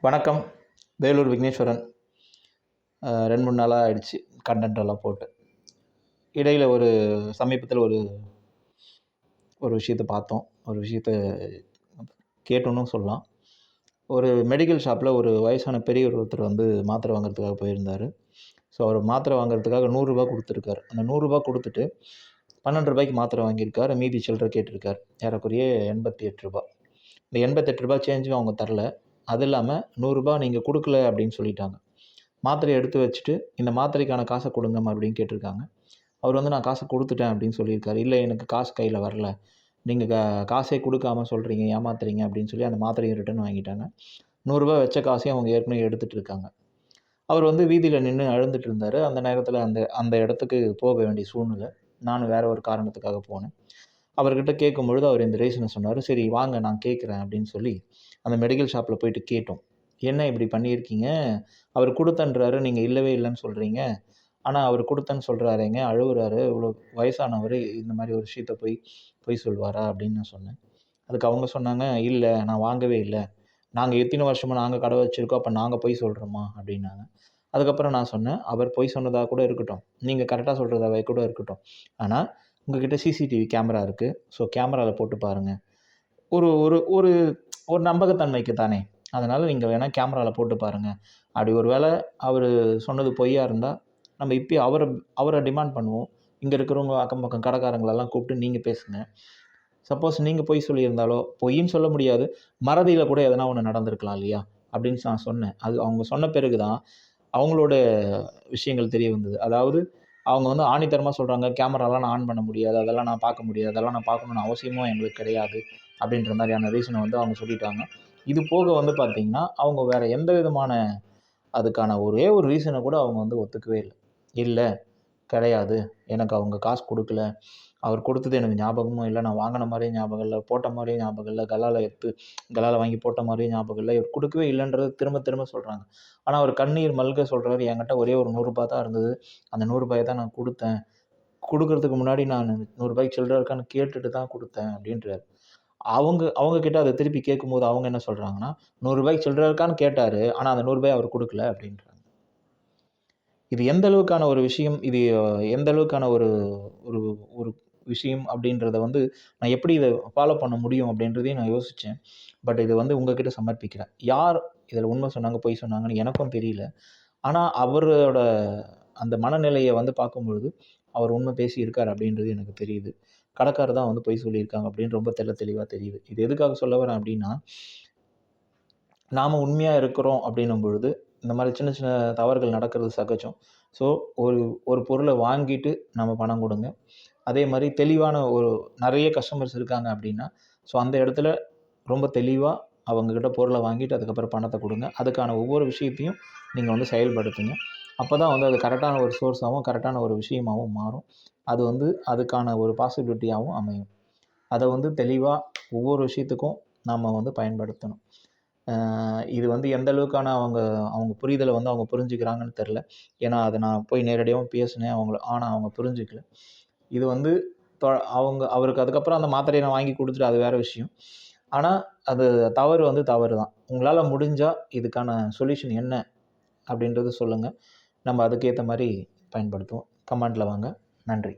வணக்கம். வேலூர் விக்னேஸ்வரன். 2-3 நாளாக ஆயிடுச்சு கண்டென்ட் எல்லாம் போட்டு. இடையில் சமீபத்தில் ஒரு விஷயத்தை பார்த்தோம். ஒரு விஷயத்த கேட்டோன்னு சொல்லலாம். ஒரு மெடிக்கல் ஷாப்பில் ஒரு வயசான பெரியவர் ஒருத்தர் மாத்திரை வாங்குறதுக்காக போயிருந்தார். ஸோ அவர் மாத்திரை வாங்குறதுக்காக ₹100 கொடுத்துருக்காரு. அந்த ₹100 கொடுத்துட்டு ₹12 மாத்திரை வாங்கியிருக்காரு. மீதி சில்லறை கேட்டிருக்காரு. ஏறக்குறைய ₹88. இந்த ₹88 சேஞ்சும் அவங்க தரல. அது இல்லாமல் ₹100 நீங்கள் கொடுக்கல அப்படின்னு சொல்லிட்டாங்க. மாத்திரையை எடுத்து வச்சுட்டு இந்த மாத்திரைக்கான காசை கொடுங்க அப்படின்னு கேட்டிருக்காங்க. அவர் நான் காசை கொடுத்துட்டேன் அப்படின்னு சொல்லியிருக்காரு. இல்லை, எனக்கு காசு கையில் வரல, நீங்கள் காசே கொடுக்காம சொல்கிறீங்க, ஏமாத்துறீங்க அப்படின்னு சொல்லி அந்த மாத்திரையை ரிட்டர்ன் வாங்கிட்டாங்க. ₹100 வச்ச காசையும் அவங்க ஏற்கனவே எடுத்துகிட்டு இருக்காங்க. அவர் வீதியில் நின்று அழுந்துட்டு இருந்தார். அந்த நேரத்தில் அந்த இடத்துக்கு போக வேண்டிய சூழ்நிலை. நான் வேறு ஒரு காரணத்துக்காக போனேன். அவர்கிட்ட கேட்கும்பொழுது அவர் இந்த ரீசனை சொன்னார். சரி வாங்க நான் கேட்குறேன் அப்படின்னு சொல்லி அந்த மெடிக்கல் ஷாப்பில் போயிட்டு கேட்டோம். என்ன இப்படி பண்ணியிருக்கீங்க? அவர் கொடுத்தன்றாரு, நீங்கள் இல்லவே இல்லைன்னு சொல்கிறீங்க. ஆனால் அவர் கொடுத்தேன்னு சொல்கிறாருங்க, அழுகுறாரு, இவ்வளோ வயசானவர் இந்த மாதிரி ஒரு விஷயத்த பொய் சொல்வாரா அப்படின்னு நான் சொன்னேன். அதுக்கு அவங்க சொன்னாங்க, இல்லை நான் வாங்கவே இல்லை, நாங்கள் எத்தனை வருஷமாக நாங்கள் கடை வச்சுருக்கோம், அப்போ நாங்கள் பொய் சொல்கிறோமா அப்படின்னாங்க. அதுக்கப்புறம் நான் சொன்னேன், அவர் பொய் சொன்னதாக கூட இருக்கட்டும், நீங்கள் கரெக்டாக சொல்கிறதாவே கூட இருக்கட்டும், ஆனால் உங்ககிட்ட சிசிடிவி கேமரா இருக்குது, ஸோ கேமராவில் போட்டு பாருங்கள், ஒரு ஒரு ஒரு ஒரு நம்பகத்தன்மைக்கு தானே, அதனால் நீங்கள் வேணால் கேமராவில் போட்டு பாருங்கள். அப்படி ஒரு வேளை அவர் சொன்னது பொய்யா இருந்தால் நம்ம இப்போயே அவரை டிமாண்ட் பண்ணுவோம். இங்கே இருக்கிறவங்க அக்கம் பக்கம் கடைக்காரங்களெல்லாம் கூப்பிட்டு நீங்கள் பேசுங்க. சப்போஸ் நீங்கள் பொய் சொல்லியிருந்தாலோ, பொய்ன்னு சொல்ல முடியாது, மறதியில் கூட எதனா ஒன்று நடந்திருக்கலாம் இல்லையா அப்படின்னு நான் சொன்னேன். அது அவங்க சொன்ன பிறகு தான் அவங்களோட விஷயங்கள் தெரிய வந்தது. அதாவது அவங்க ஆணித்தரமாக சொல்கிறாங்க, கேமராலாம் நான் ஆன் பண்ண முடியாது, அதெல்லாம் நான் பார்க்க முடியாது, அதெல்லாம் நான் பார்க்கணுன்னு அவசியமும் எங்களுக்கு கிடையாது அப்படின்ற மாதிரியான ரீசனை அவங்க சொல்லிட்டாங்க. இது போக பார்த்தீங்கன்னா, அவங்க வேறு எந்த விதமான அதுக்கான ஒரே ஒரு ரீசனை கூட அவங்க ஒத்துக்கவே இல்லை. இல்லை, கிடையாது, எனக்கு அவங்க காசு கொடுக்கல, அவர் கொடுத்தது எனக்கு ஞாபகமும் இல்லை, நான் வாங்கின மாதிரியும் ஞாபகம் இல்லை, போட்ட மாதிரியும் ஞாபகம் இல்லை, கலால் வாங்கி போட்ட மாதிரியும் ஞாபகம் இல்லை, இவர் கொடுக்கவே இல்லைன்றது திரும்ப திரும்ப சொல்கிறாங்க. ஆனால் அவர் கண்ணீர் மல்க சொல்கிறாரு, என்கிட்ட ஒரே ஒரு ₹100 தான் இருந்தது, அந்த ₹100 தான் நான் கொடுத்தேன், கொடுக்கறதுக்கு முன்னாடி நான் ₹100 சில்லறை இருக்கான்னு கேட்டுட்டு தான் கொடுத்தேன் அப்படின்றாரு. அவங்க கிட்ட அதை திருப்பி கேட்கும்போது அவங்க என்ன சொல்கிறாங்கன்னா, ₹100 சில்லறை இருக்கான்னு கேட்டார், ஆனால் அந்த ₹100 அவர் கொடுக்கல அப்படின்றாங்க. இது எந்த அளவுக்கான ஒரு விஷயம், இது எந்த அளவுக்கான ஒரு ஒரு ஒரு விஷயம் அப்படின்றத நான் எப்படி இதை ஃபாலோ பண்ண முடியும் அப்படின்றதையும் நான் யோசித்தேன். பட் இது உங்ககிட்ட சமர்ப்பிக்கிறேன். யார் இதில் உண்மை சொன்னாங்க, பொய் சொன்னாங்கன்னு எனக்கும் தெரியல. ஆனால் அவரோட அந்த மனநிலையை பார்க்கும்பொழுது அவர் உண்மை பேசியிருக்கார் அப்படின்றது எனக்கு தெரியுது. கடைக்காரர் தான் பொய் சொல்லியிருக்காங்க அப்படின்னு ரொம்ப தெளிவாக தெரியுது. இது எதுக்காக சொல்ல வரேன் அப்படின்னா, நாம் உண்மையாக இருக்கிறோம் அப்படின்னும் பொழுது இந்த மாதிரி சின்ன சின்ன தவறுகள் நடக்கிறது சகஜம். ஸோ ஒரு பொருளை வாங்கிட்டு நம்ம பணம் கொடுங்க. அதே மாதிரி தெளிவான நிறைய கஸ்டமர்ஸ் இருக்காங்க அப்படின்னா, ஸோ அந்த இடத்துல ரொம்ப தெளிவாக அவங்கக்கிட்ட பொருளை வாங்கிட்டு அதுக்கப்புறம் பணத்தை கொடுங்க. அதுக்கான ஒவ்வொரு விஷயத்தையும் நீங்கள் செயல்படுத்துங்க. அப்போ தான் அது கரெக்டான ஒரு சோர்ஸாகவும் கரெக்டான ஒரு விஷயமாகவும் மாறும். அது அதுக்கான ஒரு பாசிபிலிட்டியாகவும் அமையும். அதை தெளிவாக ஒவ்வொரு விஷயத்துக்கும் நாம் பயன்படுத்தணும். இது எந்த அளவுக்கான அவங்க புரிதலை அவங்க புரிஞ்சுக்கிறாங்கன்னு தெரில. ஏன்னா அதை நான் போய் நேரடியாகவும் பேசினேன் ஆனால் அவங்க புரிஞ்சுக்கல. இது அவருக்கு அதுக்கப்புறம் அந்த மாத்திரையை நான் வாங்கி கொடுத்துட்டு அது வேறு விஷயம். ஆனால் அது தவறு தான். உங்களால் முடிஞ்சால் இதுக்கான சொல்யூஷன் என்ன அப்படின்றது சொல்லுங்கள். நம்ம அதுக்கேற்ற மாதிரி பயன்படுத்துவோம். கமெண்ட்டில் வாங்க. நன்றி.